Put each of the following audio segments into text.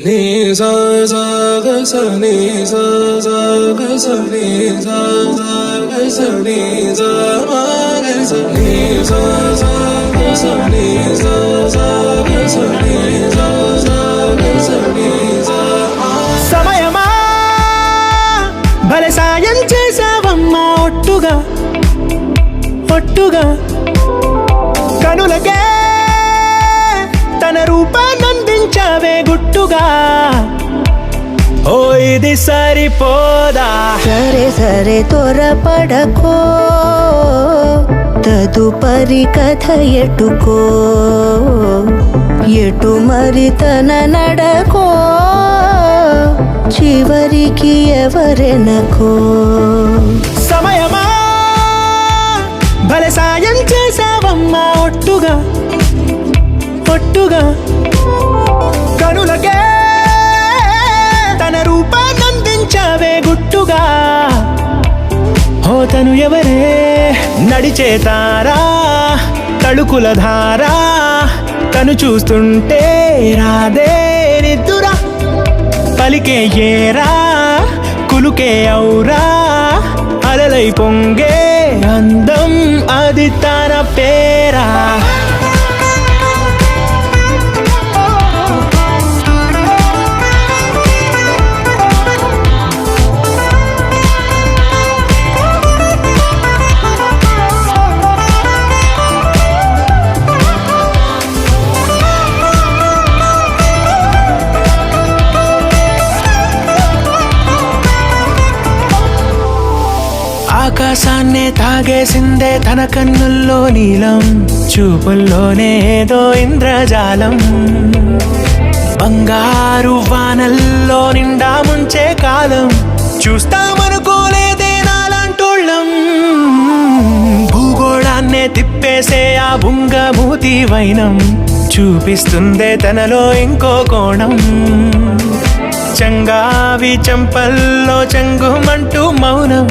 నీ సా సా గ స నీ సా సా గ స నీ సా సా గ స నీ సా మా గ స నీ సా సా గ స నీ సా సా గ స నీ సా సా గ స నీ సా మా. సమయమా భలే సాయం చేసావమ్మా ఒట్టుగా ఒట్టుగా కనులకే తన రూపాన్నందించావే గుట్టుగా. ఓ ఇది సరిపోదా, సరే సరే త్వరపడకో, తదుపరి కథ ఎటుకో, ఎటు మరి తన నడకో, చివరికి ఎవరెనకో. సమయమా భలే సాయం చేసావమ్మా ఒట్టుగా ఒట్టుగా కనులకే తన రూపాన్నందించావే గుట్టుగా. ఓ తను ఎవరే నడిచే తారా, తళుకుల ధారా, తను చూస్తుంటే రాదే నిద్దురా, పలికే ఏరా కులుకే ఔరా, అలలై పొంగే అందం అది తన పేరా. ఆకాశాన్నే తాగేసిందే తన కన్నుల్లో నీలం, చూపుల్లోనే ఏదో ఇంద్రజాలం, బంగారు వానల్లో నిండా ముంచే కాలం, చూస్తామనుకోలేదే నాలాంటోళ్ళం. భూగోళాన్నే తిప్పేసే ఆ బుంగమూతి వైనం, చూపిస్తుందే తనలో ఇంకో కోణం, చంగావి చంపల్లో చంగుమంటూ మౌనం,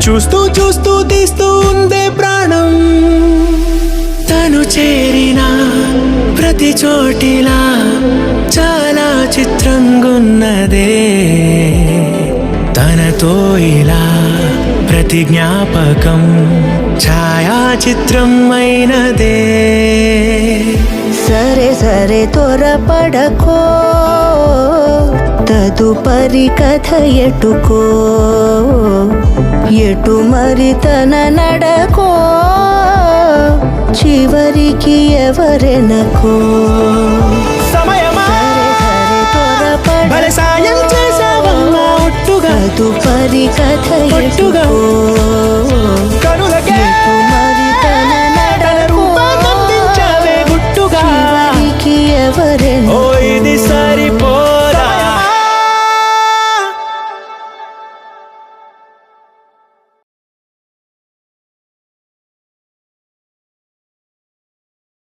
చూస్తూ చూస్తూ తీస్తూ ఉందే ప్రాణం. తను చేరిన ప్రతి చోటిలా చాలా చిత్రంగున్నదే, తనతో ఇలా ప్రతి జ్ఞాపకం ఛాయాచిత్రం అయినదే. సరే సరే త్వరపడకో, తదుపరి కథ ఎటుకో, ఎటు మరి తన నడకో, చివరికి ఎవరెనకో. సమయమా భలే సాయం చేసావమ్మా ఒట్టుగా తదుపరి కథ ఒట్టుగా ఎటుకో, కనులకే ఎటు మరి తన తన నడకో, రూపాన్నందించావే గుట్టుగా. చివరికి ఎవరెనకో.